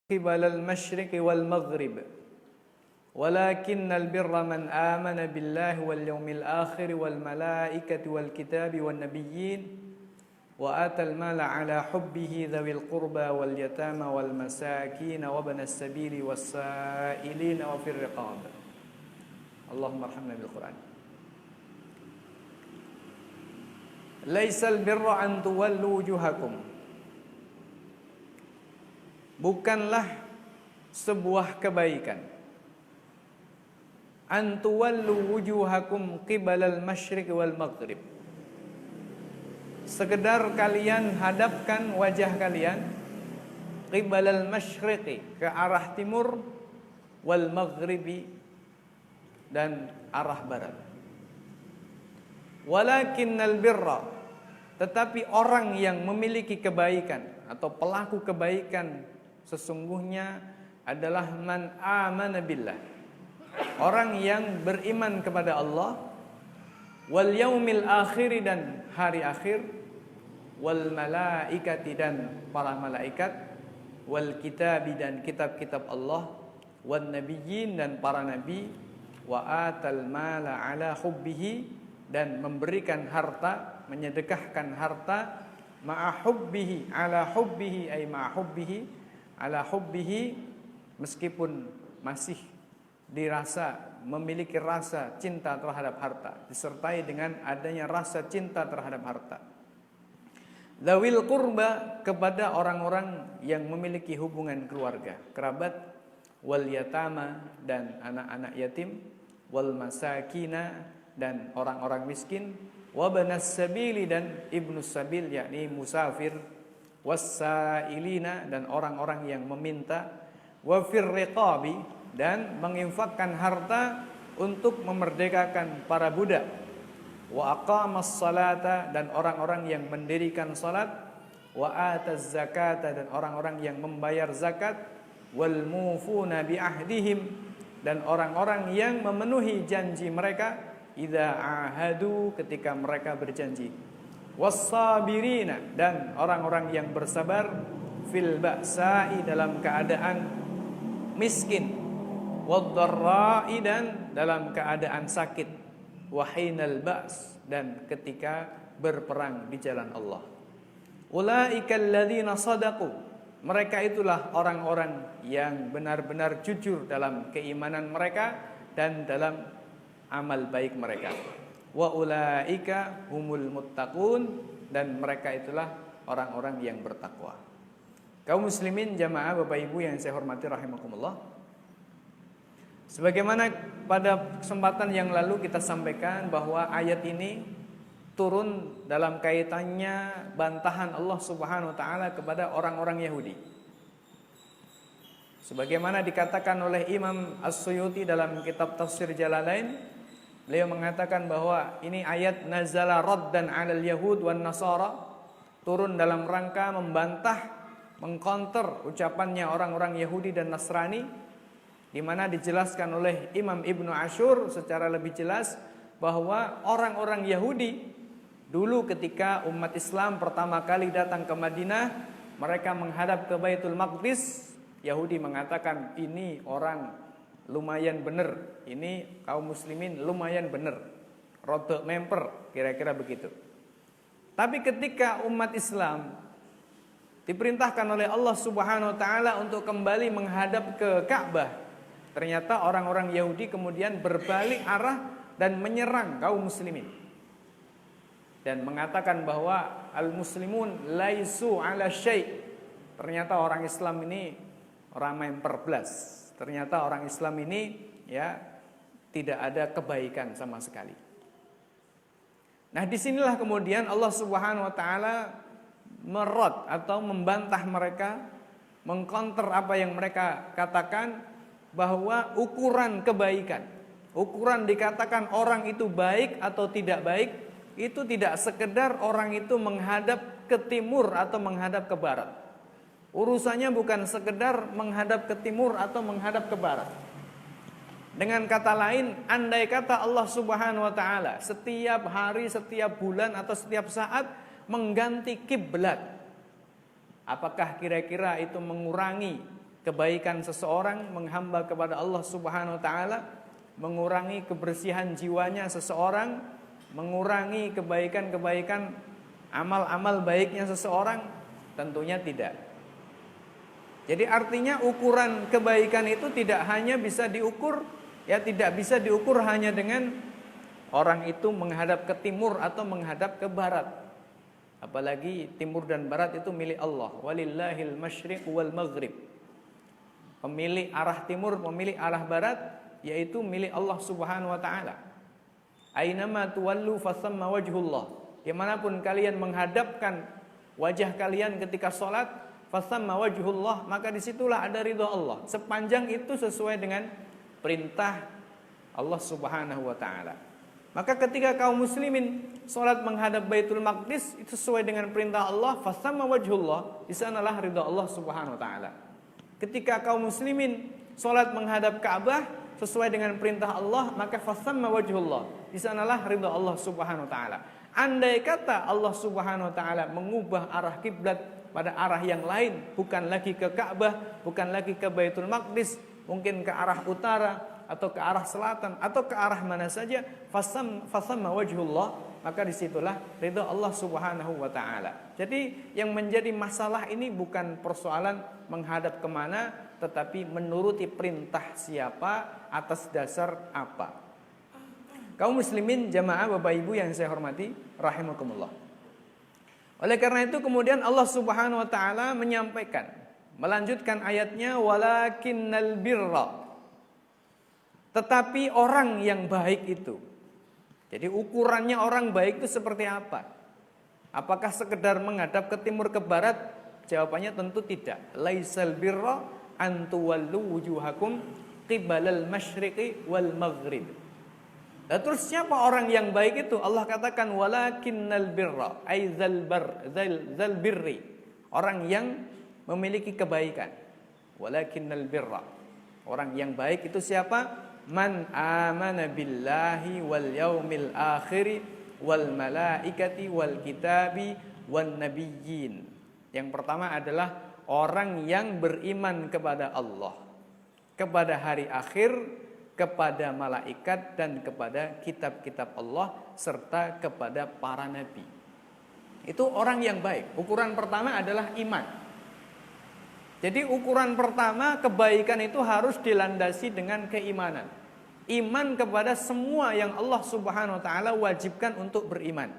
قبل المشرق والمغرب ولكن البر من آمن بالله واليوم الآخر والملائكة والكتاب والنبيين وآتى المال على حبه ذوي القربى واليتامى والمساكين وابن السبيل والسائلين وفي الرقاب. اللهم ارحمنا بالقرآن. ليس البر أن تولوا وجوهكم. Bukanlah sebuah kebaikan an tuwallu wujuhakum qibalal masyriq wal maghrib, sekedar kalian hadapkan wajah kalian qibalal masyriqi, ke arah timur, wal maghribi, dan arah barat. Walakinnal birra, tetapi orang yang memiliki kebaikan atau pelaku kebaikan sesungguhnya adalah man amana billah, orang yang beriman kepada Allah, wal yaumil akhir, dan hari akhir, wal malaikati, dan para malaikat, wal kitabi, dan kitab-kitab Allah, wan nabiyyin, dan para nabi, wa atal mala ala hubbihi, dan memberikan harta, menyedekahkan harta, ma'a hubbihi, ala hubbihi, ay ma'a hubbihi, ala hubbihi, meskipun masih dirasa memiliki rasa cinta terhadap harta, disertai dengan adanya rasa cinta terhadap harta. Dzawil qurba, kepada orang-orang yang memiliki hubungan keluarga, kerabat, wal yatama, dan anak-anak yatim, wal masakina, dan orang-orang miskin, wabanas sabili, dan ibnus sabil, yakni musafir, wassailina, dan orang-orang yang meminta, wafir riqabi, dan menginfakkan harta untuk memerdekakan para budak, wa aqamas salata, dan orang-orang yang mendirikan salat, wa ataz zakata, dan orang-orang yang membayar zakat, wal mufuna bi ahdihim, dan orang-orang yang memenuhi janji mereka, idza ahadu, ketika mereka berjanji, wassabirina, dan orang-orang yang bersabar, fil ba'sa'i, dalam keadaan miskin, wadh-dharra'i, dan dalam keadaan sakit, wahinal ba's, dan ketika berperang di jalan Allah. Ulaikal ladzina shadaqu, mereka itulah orang-orang yang benar-benar jujur dalam keimanan mereka dan dalam amal baik mereka. Wa ulaika humul muttaqun, dan mereka itulah orang-orang yang bertakwa. Kaum muslimin jamaah Bapak Ibu yang saya hormati rahimakumullah, sebagaimana pada kesempatan yang lalu kita sampaikan bahwa ayat ini turun dalam kaitannya bantahan Allah Subhanahu wa taala kepada orang-orang Yahudi. Sebagaimana dikatakan oleh Imam As-Suyuti dalam kitab Tafsir Jalalain, beliau mengatakan bahwa ini ayat nazala raddan 'alal yahud wan nasara, turun dalam rangka membantah, mengcounter ucapannya orang-orang Yahudi dan Nasrani, di mana dijelaskan oleh Imam Ibnu Ashur secara lebih jelas bahwa orang-orang Yahudi dulu ketika umat Islam pertama kali datang ke Madinah, mereka menghadap ke Baitul Maqdis. Yahudi mengatakan ini orang lumayan bener, ini kaum muslimin lumayan bener, rodok memper, kira-kira begitu. Tapi ketika umat Islam diperintahkan oleh Allah Subhanahu wa taala untuk kembali menghadap ke Ka'bah, ternyata orang-orang Yahudi kemudian berbalik arah dan menyerang kaum muslimin dan mengatakan bahwa al-muslimun laisu ala syai'. Ternyata orang Islam ini orang memper blas. Ternyata orang Islam ini ya tidak ada kebaikan sama sekali. Nah, disinilah kemudian Allah Subhanahu wa taala merot atau membantah mereka, mengcounter apa yang mereka katakan, bahwa ukuran kebaikan, ukuran dikatakan orang itu baik atau tidak baik, itu tidak sekedar orang itu menghadap ke timur atau menghadap ke barat. Urusannya bukan sekedar menghadap ke timur atau menghadap ke barat. Dengan kata lain, andai kata Allah Subhanahu wa taala setiap hari, setiap bulan, atau setiap saat mengganti kiblat, apakah kira-kira itu mengurangi kebaikan seseorang, menghamba kepada Allah Subhanahu wa taala, mengurangi kebersihan jiwanya seseorang, mengurangi kebaikan-kebaikan amal-amal baiknya seseorang? Tentunya tidak. Jadi artinya ukuran kebaikan itu tidak hanya bisa diukur, ya tidak bisa diukur hanya dengan orang itu menghadap ke timur atau menghadap ke barat. Apalagi timur dan barat itu milik Allah. Walillahil masyriq wal maghrib. Pemilik arah timur, pemilik arah barat, yaitu milik Allah Subhanahu wa taala. Ainama tuwallu fasamma wajhullah. Dimanapun kalian menghadapkan wajah kalian ketika sholat, fasamma wajhullah, maka disitulah ada ridha Allah. Sepanjang itu sesuai dengan perintah Allah Subhanahu wa taala. Maka ketika kaum muslimin sholat menghadap Baitul Maqdis, itu sesuai dengan perintah Allah, fasamma wajhullah, di sanalah ridha Allah Subhanahu wa taala. Ketika kaum muslimin sholat menghadap Ka'bah sesuai dengan perintah Allah, maka fasamma wajhullah, di sanalah ridha Allah Subhanahu wa taala. Andai kata Allah Subhanahu wa taala mengubah arah kiblat pada arah yang lain, bukan lagi ke Ka'bah, bukan lagi ke Baitul Maqdis, mungkin ke arah utara atau ke arah selatan atau ke arah mana saja, fasamma wajhullah, maka disitulah ridha Allah Subhanahu wa taala. Jadi yang menjadi masalah ini bukan persoalan menghadap kemana, tetapi menuruti perintah siapa, atas dasar apa. Kaum muslimin jamaah Bapak Ibu yang saya hormati rahimakumullah. Oleh karena itu kemudian Allah Subhanahu wa taala menyampaikan, melanjutkan ayatnya, walakinnal birra, tetapi orang yang baik itu. Jadi ukurannya orang baik itu seperti apa? Apakah sekedar menghadap ke timur ke barat? Jawabannya tentu tidak. Laisal birra an tuwallu wujuhakum qibalal masyriqi wal maghrib. Nah, terus siapa orang yang baik itu? Allah katakan walakinnal birra, ay zal birri, orang yang memiliki kebaikan. Walakinnal birra, orang yang baik itu siapa? Man amana billahi wal yaumil akhiri wal malaikati wal kitabi wan nabiyyin. Yang pertama adalah orang yang beriman kepada Allah, kepada hari akhir, kepada malaikat dan kepada kitab-kitab Allah serta kepada para nabi. Itu orang yang baik. Ukuran pertama adalah iman. Jadi ukuran pertama kebaikan itu harus dilandasi dengan keimanan. Iman kepada semua yang Allah Subhanahu wa taala wajibkan untuk beriman.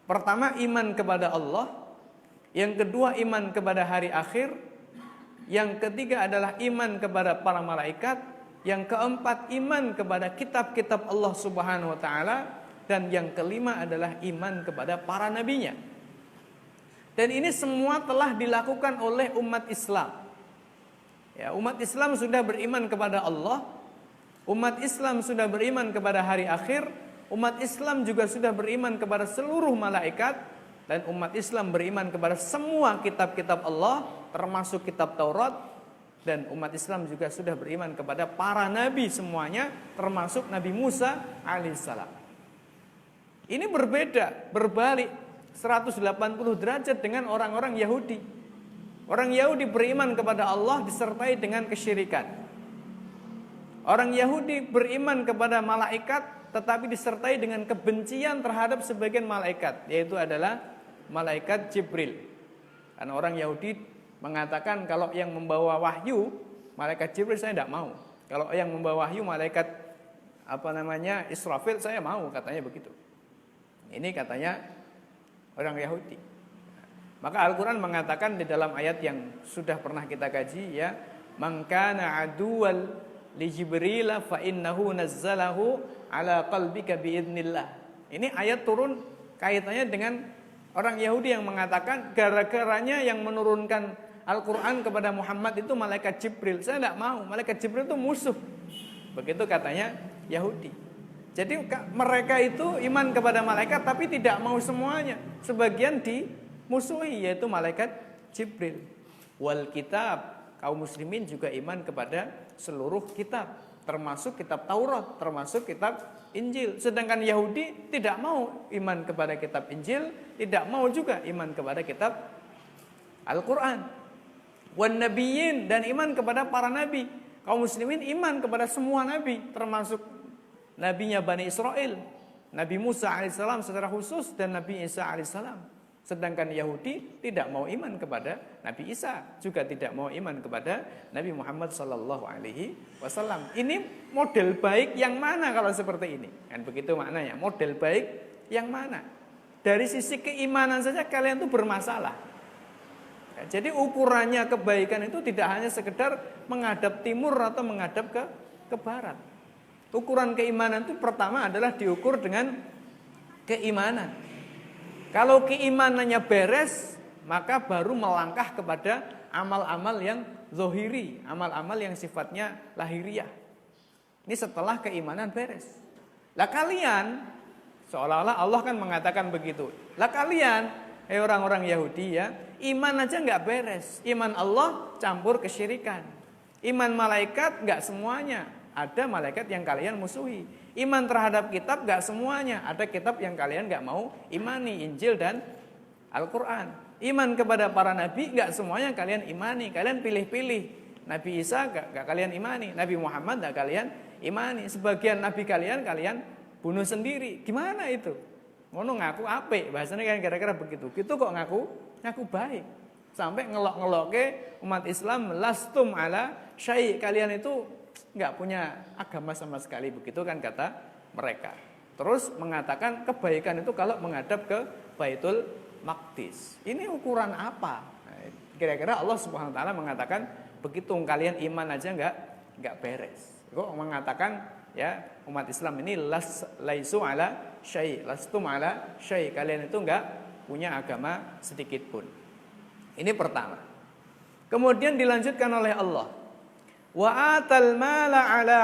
Pertama iman kepada Allah, yang kedua iman kepada hari akhir, yang ketiga adalah iman kepada para malaikat, yang keempat iman kepada kitab-kitab Allah Subhanahu wa taala, dan yang kelima adalah iman kepada para nabinya. Dan ini semua telah dilakukan oleh umat Islam. Ya, umat Islam sudah beriman kepada Allah, umat Islam sudah beriman kepada hari akhir, umat Islam juga sudah beriman kepada seluruh malaikat, dan umat Islam beriman kepada semua kitab-kitab Allah, termasuk kitab Taurat, dan umat Islam juga sudah beriman kepada para nabi semuanya, termasuk Nabi Musa alaihissalam. Ini berbeda, berbalik 180 derajat dengan orang-orang Yahudi. Orang Yahudi beriman kepada Allah disertai dengan kesyirikan. Orang Yahudi beriman kepada malaikat tetapi disertai dengan kebencian terhadap sebagian malaikat, yaitu adalah malaikat Jibril. Karena orang Yahudi mengatakan kalau yang membawa wahyu malaikat Jibril saya tidak mau. Kalau yang membawa wahyu malaikat Israfil saya mau, katanya begitu. Ini katanya orang Yahudi. Maka Al-Quran mengatakan di dalam ayat yang sudah pernah kita kaji, ya, man kana aduwal li Jibril fa innahu nazzalahu ala qalbika biidznillah. Ini ayat turun kaitannya dengan orang Yahudi yang mengatakan gara-garanya yang menurunkan Al-Quran kepada Muhammad itu malaikat Jibril. Saya tidak mau, malaikat Jibril itu musuh. Begitu katanya Yahudi. Jadi mereka itu iman kepada malaikat tapi tidak mau semuanya. Sebagian dimusuhi, yaitu malaikat Jibril. Wal kitab, kaum muslimin juga iman kepada seluruh kitab, termasuk kitab Taurat, termasuk kitab Injil. Sedangkan Yahudi tidak mau iman kepada kitab Injil, tidak mau juga iman kepada kitab Al-Quran. wan nabiyyin, dan iman kepada para nabi. Kaum muslimin iman kepada semua nabi, termasuk nabinya Bani Israel, Nabi Musa alaihissalam secara khusus dan Nabi Isa alaihissalam. Sedangkan Yahudi tidak mau iman kepada Nabi Isa, juga tidak mau iman kepada Nabi Muhammad sallallahu alaihi wasallam. Ini model baik yang mana kalau seperti ini? Kan begitu maknanya. Model baik yang mana? Dari sisi keimanan saja kalian itu bermasalah. Ya, jadi ukurannya kebaikan itu tidak hanya sekedar menghadap timur atau menghadap ke barat. Ukuran keimanan itu pertama adalah diukur dengan keimanan. Kalau keimanannya beres, maka baru melangkah kepada amal-amal yang zohiri, amal-amal yang sifatnya lahiriah. Ini setelah keimanan beres. Lah kalian, seolah-olah Allah kan mengatakan begitu. Lah kalian, orang-orang Yahudi ya, iman aja nggak beres. Iman Allah campur kesyirikan. Iman malaikat nggak semuanya. Ada malaikat yang kalian musuhi. Iman terhadap kitab gak semuanya. Ada kitab yang kalian gak mau imani, Injil dan Al-Quran. Iman kepada para nabi gak semuanya kalian imani. Kalian pilih-pilih. Nabi Isa gak kalian imani. Nabi Muhammad gak kalian imani. Sebagian nabi kalian bunuh sendiri. Gimana itu? Ngono ngaku apik. Bahasanya kan kira-kira begitu. Gitu kok ngaku baik. Sampai ngelok-ngelok ke umat Islam. Lastum ala syai'. Kalian itu nggak punya agama sama sekali, begitu kan kata mereka. Terus mengatakan kebaikan itu kalau menghadap ke Baitul Maqdis. Ini ukuran apa? Kira-kira Allah Subhanahu wa taala mengatakan begitu, kalian iman aja nggak beres. Kok mengatakan ya umat Islam ini laisu ala syai', lastum ala syai'. Kalian itu nggak punya agama sedikit pun. Ini pertama. Kemudian dilanjutkan oleh Allah. Wa atal mala ala